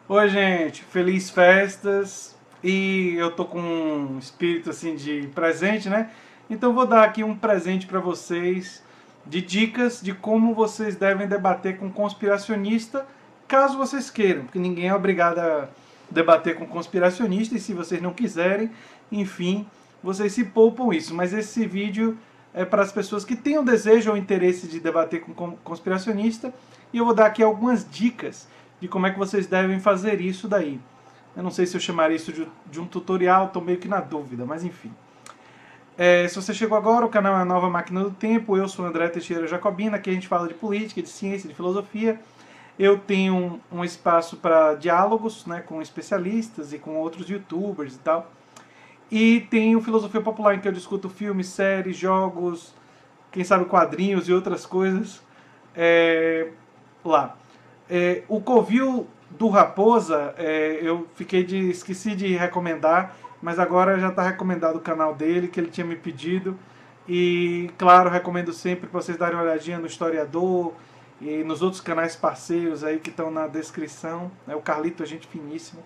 Oi, gente, feliz festas. E eu tô com um espírito assim de presente, né? Então eu vou dar aqui um presente para vocês de dicas de como vocês devem debater com conspiracionista, caso vocês queiram, porque ninguém é obrigado a debater com conspiracionista e se vocês não quiserem, enfim, vocês se poupam isso. Mas esse vídeo é para as pessoas que têm o desejo ou interesse de debater com conspiracionista e eu vou dar aqui algumas dicas de como é que vocês devem fazer isso daí. Eu não sei se eu chamaria isso de um tutorial, estou meio que na dúvida, mas enfim. Se você chegou agora, o canal é a Nova Máquina do Tempo, eu sou André Teixeira Jacobina, aqui a gente fala de política, de ciência, de filosofia. Eu tenho um espaço para diálogos, né, com especialistas e com outros youtubers e tal. E tenho Filosofia Popular, em que eu discuto filmes, séries, jogos, quem sabe quadrinhos e outras coisas lá. O Covil do Raposa, eu esqueci de recomendar, mas agora já está recomendado o canal dele, que ele tinha me pedido. E, claro, recomendo sempre para vocês darem uma olhadinha no Historiador e nos outros canais parceiros aí que estão na descrição. O Carlito é gente finíssima.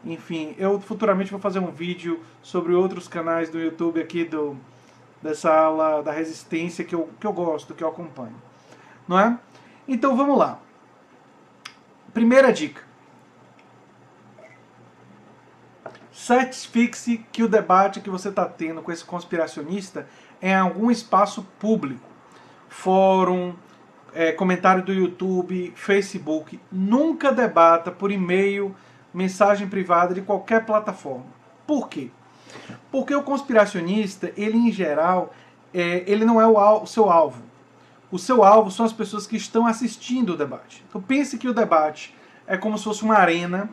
Enfim, eu futuramente vou fazer um vídeo sobre outros canais do YouTube aqui dessa aula da resistência que eu gosto, que eu acompanho. Não é? Então vamos lá. Primeira dica. Certifique-se que o debate que você está tendo com esse conspiracionista é em algum espaço público. Fórum, comentário do YouTube, Facebook. Nunca debata por e-mail, mensagem privada de qualquer plataforma. Por quê? Porque o conspiracionista, ele em geral, ele não é o seu alvo. O seu alvo são as pessoas que estão assistindo o debate. Então pense que o debate é como se fosse uma arena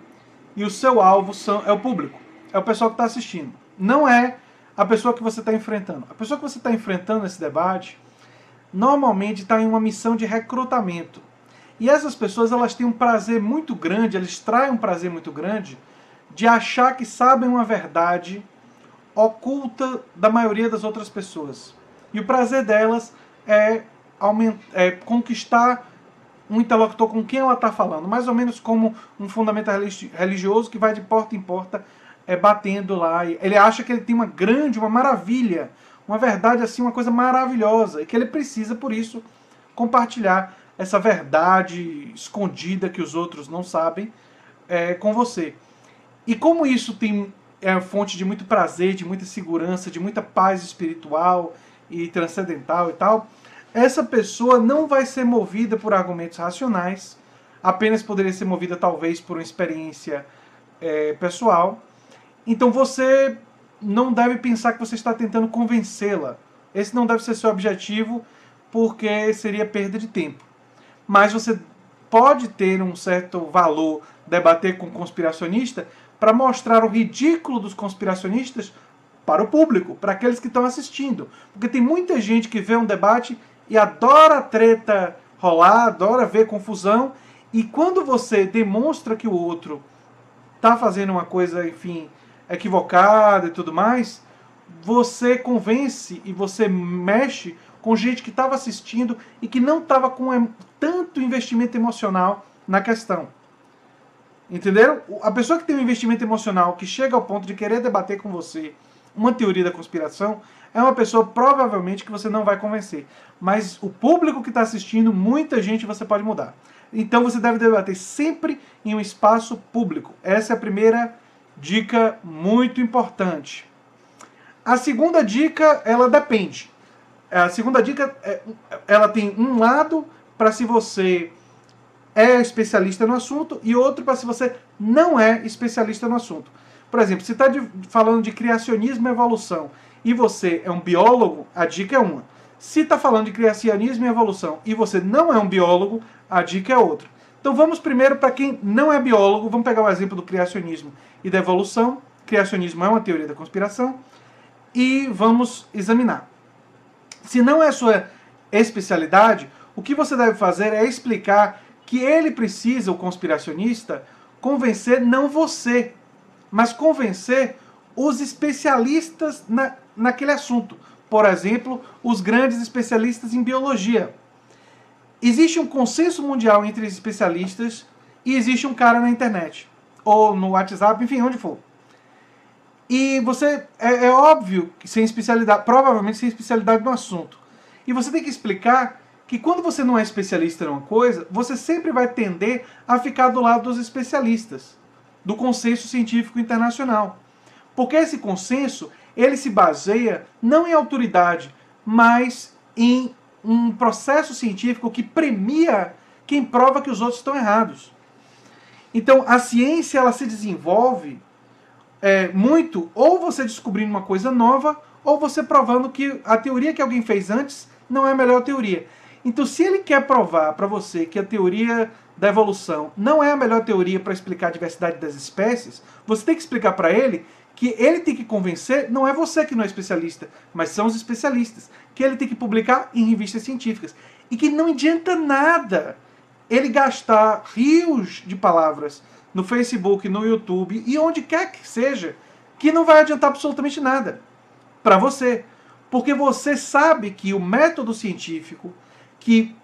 e o seu alvo é o público, é o pessoal que está assistindo. Não é a pessoa que você está enfrentando. A pessoa que você está enfrentando nesse debate normalmente está em uma missão de recrutamento. E essas pessoas, elas têm um prazer muito grande, elas traem um prazer muito grande de achar que sabem uma verdade oculta da maioria das outras pessoas. E o prazer delas é conquistar um interlocutor com quem ela está falando, mais ou menos como um fundamental religioso que vai de porta em porta batendo lá. Ele acha que ele tem uma maravilha, uma verdade assim, uma coisa maravilhosa, e que ele precisa, por isso, compartilhar essa verdade escondida que os outros não sabem com você. E como isso é fonte de muito prazer, de muita segurança, de muita paz espiritual e transcendental e tal, essa pessoa não vai ser movida por argumentos racionais, apenas poderia ser movida talvez por uma experiência pessoal. Então você não deve pensar que você está tentando convencê-la. Esse não deve ser seu objetivo, porque seria perda de tempo. Mas você pode ter um certo valor debater com o conspiracionista para mostrar o ridículo dos conspiracionistas para o público, para aqueles que estão assistindo. Porque tem muita gente que vê um debate e adora a treta rolar, adora ver confusão, e quando você demonstra que o outro está fazendo uma coisa, enfim, equivocada e tudo mais, você convence e você mexe com gente que estava assistindo e que não estava com tanto investimento emocional na questão. Entenderam? A pessoa que tem um investimento emocional, que chega ao ponto de querer debater com você uma teoria da conspiração, é uma pessoa provavelmente que você não vai convencer. Mas o público que está assistindo, muita gente você pode mudar. Então você deve debater sempre em um espaço público. Essa é a primeira dica muito importante. A segunda dica, ela depende. A segunda dica, ela tem um lado para se você é especialista no assunto e outro para se você não é especialista no assunto. Por exemplo, se está falando de criacionismo e evolução e você é um biólogo, a dica é uma. Se está falando de criacionismo e evolução e você não é um biólogo, a dica é outra. Então vamos primeiro para quem não é biólogo, vamos pegar o exemplo do criacionismo e da evolução. Criacionismo é uma teoria da conspiração e vamos examinar. Se não é a sua especialidade, o que você deve fazer é explicar que ele precisa, o conspiracionista, convencer não você, mas convencer os especialistas naquele assunto. Por exemplo, os grandes especialistas em biologia. Existe um consenso mundial entre os especialistas e existe um cara na internet. ou no WhatsApp, enfim, onde for. E você, é óbvio, que sem especialidade, provavelmente sem especialidade no assunto. E você tem que explicar que quando você não é especialista em uma coisa, você sempre vai tender a ficar do lado dos especialistas, do consenso científico internacional. Porque esse consenso, ele se baseia não em autoridade, mas em um processo científico que premia quem prova que os outros estão errados. Então, a ciência, ela se desenvolve muito, ou você descobrindo uma coisa nova, ou você provando que a teoria que alguém fez antes não é a melhor teoria. Então, se ele quer provar para você que a teoria da evolução não é a melhor teoria para explicar a diversidade das espécies, você tem que explicar para ele que ele tem que convencer, não é você que não é especialista, mas são os especialistas, que ele tem que publicar em revistas científicas. E que não adianta nada ele gastar rios de palavras no Facebook, no YouTube e onde quer que seja, que não vai adiantar absolutamente nada para você. Porque você sabe que o método científico, que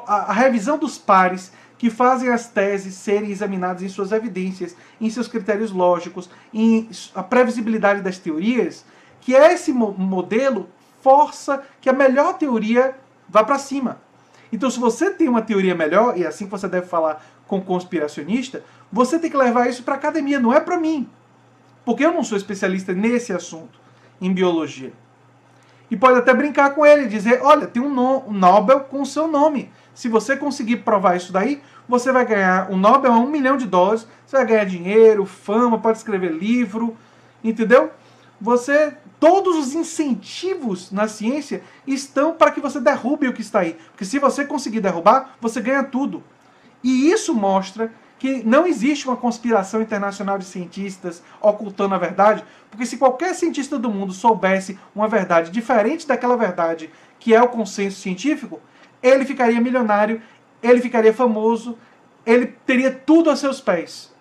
a revisão dos pares que fazem as teses serem examinadas em suas evidências, em seus critérios lógicos, em a previsibilidade das teorias, que esse modelo força que a melhor teoria vá para cima. Então, se você tem uma teoria melhor, e é assim que você deve falar com conspiracionista, você tem que levar isso para a academia, não é para mim. Porque eu não sou especialista nesse assunto, em biologia. E pode até brincar com ele e dizer, olha, tem um Nobel com o seu nome. Se você conseguir provar isso daí, você vai ganhar um Nobel a $1 milhão, você vai ganhar dinheiro, fama, pode escrever livro, entendeu? Todos os incentivos na ciência estão para que você derrube o que está aí. Porque se você conseguir derrubar, você ganha tudo. E isso mostra que não existe uma conspiração internacional de cientistas ocultando a verdade, porque se qualquer cientista do mundo soubesse uma verdade diferente daquela verdade que é o consenso científico, ele ficaria milionário, ele ficaria famoso, ele teria tudo a seus pés.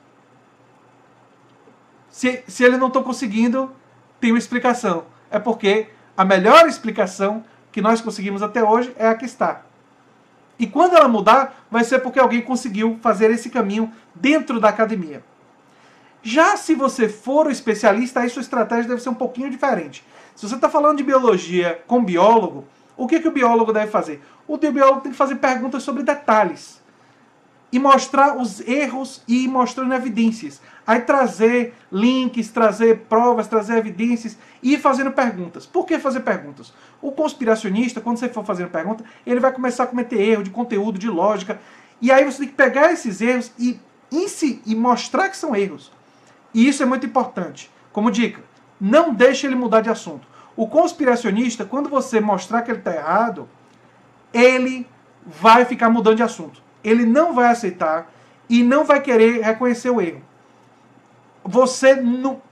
Se ele não está conseguindo, tem uma explicação. É porque a melhor explicação que nós conseguimos até hoje é a que está. E quando ela mudar, vai ser porque alguém conseguiu fazer esse caminho dentro da academia. Já se você for o especialista, aí sua estratégia deve ser um pouquinho diferente. Se você está falando de biologia com biólogo, o que o biólogo deve fazer? O biólogo tem que fazer perguntas sobre detalhes. E mostrar os erros e ir mostrando evidências. Aí trazer links, trazer provas, trazer evidências e ir fazendo perguntas. Por que fazer perguntas? O conspiracionista, quando você for fazendo pergunta, ele vai começar a cometer erro de conteúdo, de lógica. E aí você tem que pegar esses erros e mostrar que são erros. E isso é muito importante. Como dica, não deixe ele mudar de assunto. O conspiracionista, quando você mostrar que ele está errado, ele vai ficar mudando de assunto. Ele não vai aceitar e não vai querer reconhecer o erro.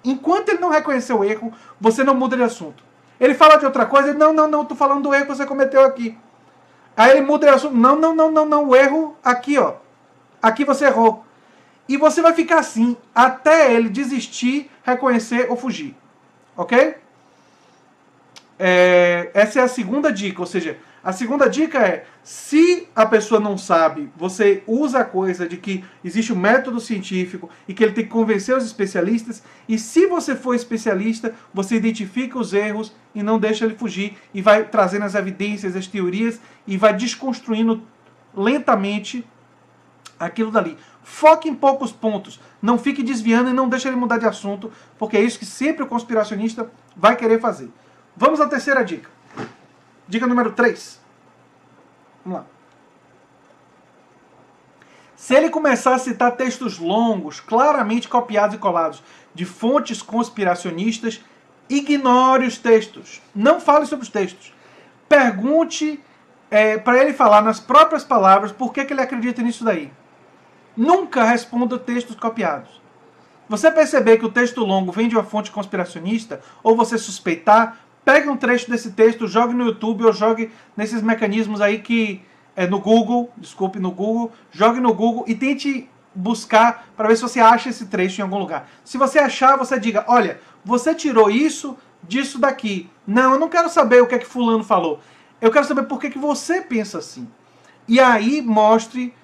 Enquanto ele não reconhecer o erro, você não muda de assunto. Ele fala de outra coisa, não, estou falando do erro que você cometeu aqui. Aí ele muda de assunto, não, o erro aqui, ó. Aqui você errou. E você vai ficar assim, até ele desistir, reconhecer ou fugir. Ok? Essa é a segunda dica, ou seja, a segunda dica é, se a pessoa não sabe, você usa a coisa de que existe um método científico e que ele tem que convencer os especialistas, e se você for especialista, você identifica os erros e não deixa ele fugir, e vai trazendo as evidências, as teorias, e vai desconstruindo lentamente aquilo dali. Foque em poucos pontos, não fique desviando e não deixe ele mudar de assunto, porque é isso que sempre o conspiracionista vai querer fazer. Vamos à terceira dica. Dica número 3. Vamos lá. Se ele começar a citar textos longos, claramente copiados e colados de fontes conspiracionistas, ignore os textos. Não fale sobre os textos. Pergunte para ele falar nas próprias palavras por que ele acredita nisso daí. Nunca responda textos copiados. Você perceber que o texto longo vem de uma fonte conspiracionista, ou você suspeitar, pegue um trecho desse texto, jogue no YouTube ou jogue nesses mecanismos aí que no Google, jogue no Google e tente buscar para ver se você acha esse trecho em algum lugar. Se você achar, você diga, olha, você tirou isso disso daqui. Não, eu não quero saber o que é que fulano falou. Eu quero saber por que você pensa assim. E aí mostre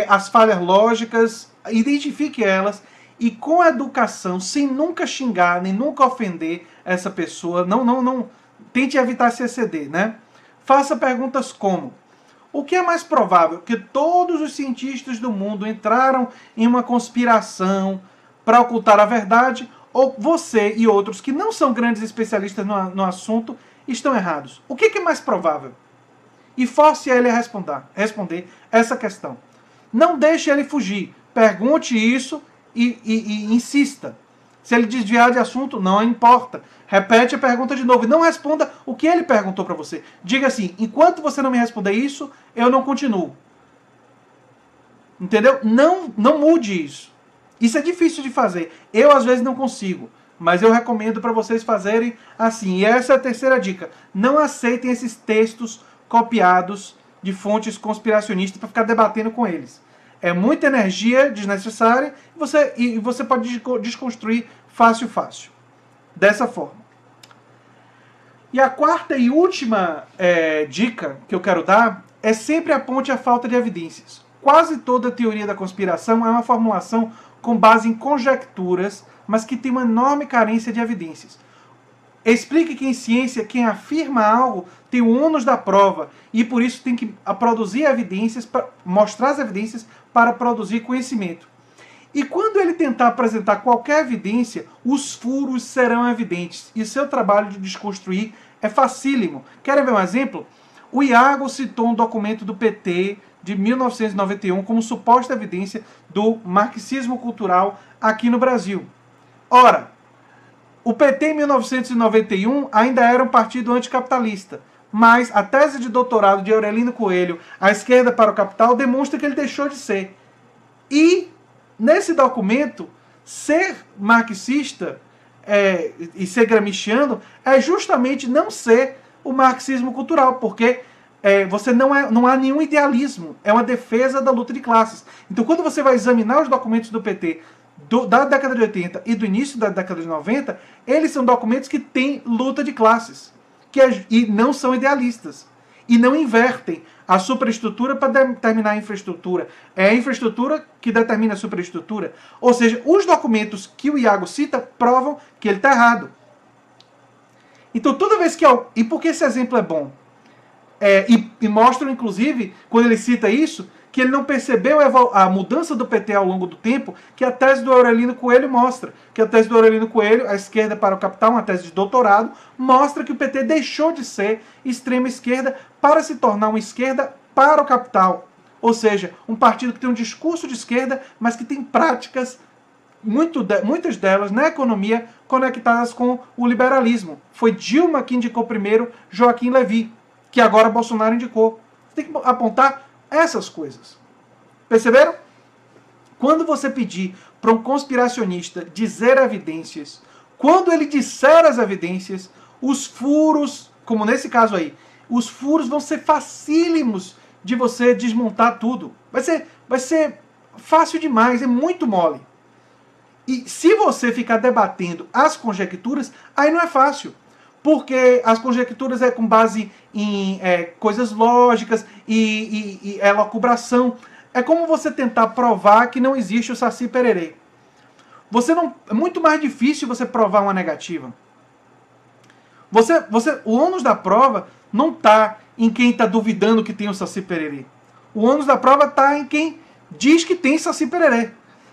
as falhas lógicas, identifique elas e com educação, sem nunca xingar, nem nunca ofender essa pessoa, não tente evitar se exceder, né? Faça perguntas como: o que é mais provável? Que todos os cientistas do mundo entraram em uma conspiração para ocultar a verdade, ou você e outros que não são grandes especialistas no assunto estão errados? O que é mais provável? E force ele a responder essa questão. Não deixe ele fugir. Pergunte isso e insista. Se ele desviar de assunto, não importa. Repete a pergunta de novo e não responda o que ele perguntou para você. Diga assim: enquanto você não me responder isso, eu não continuo. Entendeu? Não mude isso. Isso é difícil de fazer. Eu, às vezes, não consigo. Mas eu recomendo para vocês fazerem assim. E essa é a terceira dica. Não aceitem esses textos copiados de fontes conspiracionistas para ficar debatendo com eles. É muita energia desnecessária e você pode desconstruir fácil. Dessa forma. E a quarta e última dica que eu quero dar é sempre aponte a falta de evidências. Quase toda teoria da conspiração é uma formulação com base em conjecturas, mas que tem uma enorme carência de evidências. Explique que em ciência quem afirma algo tem o ônus da prova e por isso tem que produzir evidências, mostrar as evidências para produzir conhecimento. E quando ele tentar apresentar qualquer evidência, os furos serão evidentes e seu trabalho de desconstruir é facílimo. Querem ver um exemplo? O Iago citou um documento do PT de 1991 como suposta evidência do marxismo cultural aqui no Brasil. Ora, o PT em 1991 ainda era um partido anticapitalista, mas a tese de doutorado de Aurelino Coelho, A Esquerda para o Capital, demonstra que ele deixou de ser. E, nesse documento, ser marxista e ser gramsciano é justamente não ser o marxismo cultural, porque você não há nenhum idealismo, é uma defesa da luta de classes. Então, quando você vai examinar os documentos do PT da década de 80 e do início da década de 90, eles são documentos que têm luta de classes, e não são idealistas, e não invertem a superestrutura para determinar a infraestrutura. É a infraestrutura que determina a superestrutura. Ou seja, os documentos que o Iago cita provam que ele está errado. Então, toda vez que... E por que esse exemplo é bom? E mostram, inclusive, quando ele cita isso, que ele não percebeu a mudança do PT ao longo do tempo, que a tese do Aurelino Coelho mostra. Que a tese do Aurelino Coelho, A Esquerda para o Capital, uma tese de doutorado, mostra que o PT deixou de ser extrema esquerda para se tornar uma esquerda para o capital. Ou seja, um partido que tem um discurso de esquerda, mas que tem práticas, muitas delas, na economia, conectadas com o liberalismo. Foi Dilma que indicou primeiro Joaquim Levy, que agora Bolsonaro indicou. Você tem que apontar essas coisas. Perceberam? Quando você pedir para um conspiracionista dizer evidências, quando ele disser as evidências, os furos, como nesse caso aí, os furos vão ser facílimos de você desmontar tudo. Vai ser fácil demais, é muito mole. E se você ficar debatendo as conjecturas, aí não é fácil. Porque as conjecturas é com base em coisas lógicas e elucubração. É como você tentar provar que não existe o Saci Pererê. É muito mais difícil você provar uma negativa. O ônus da prova não está em quem está duvidando que tem o Saci Pererê. O ônus da prova está em quem diz que tem Saci Pererê.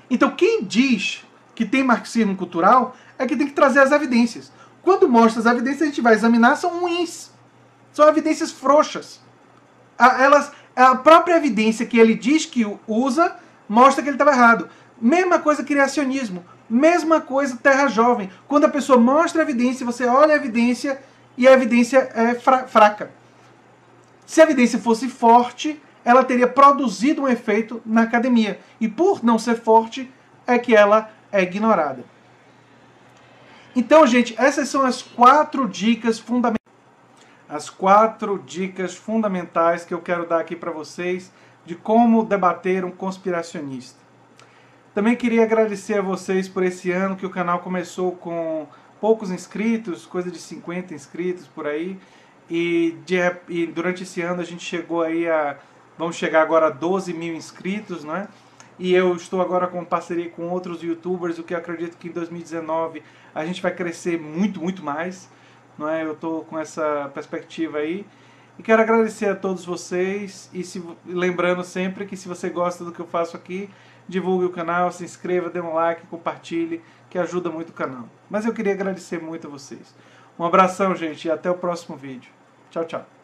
Então quem diz que tem marxismo cultural é que tem que trazer as evidências. Quando mostra as evidências, a gente vai examinar, são ruins. São evidências frouxas. A própria evidência que ele diz que usa, mostra que ele estava errado. Mesma coisa criacionismo. Mesma coisa terra jovem. Quando a pessoa mostra a evidência, você olha a evidência e a evidência é fraca. Se a evidência fosse forte, ela teria produzido um efeito na academia. E por não ser forte, é que ela é ignorada. Então, gente, essas são as 4 dicas fundamentais. As 4 dicas fundamentais que eu quero dar aqui para vocês de como debater um conspiracionista. Também queria agradecer a vocês por esse ano que o canal começou com poucos inscritos, coisa de 50 inscritos por aí. E durante esse ano a gente chegou aí a Vamos chegar agora a 12 mil inscritos, não é? E eu estou agora com parceria com outros youtubers, o que eu acredito que em 2019 a gente vai crescer muito, muito mais, não é? Eu estou com essa perspectiva aí. E quero agradecer a todos vocês e lembrando sempre que se você gosta do que eu faço aqui, divulgue o canal, se inscreva, dê um like, compartilhe, que ajuda muito o canal. Mas eu queria agradecer muito a vocês. Um abração, gente, e até o próximo vídeo. Tchau, tchau.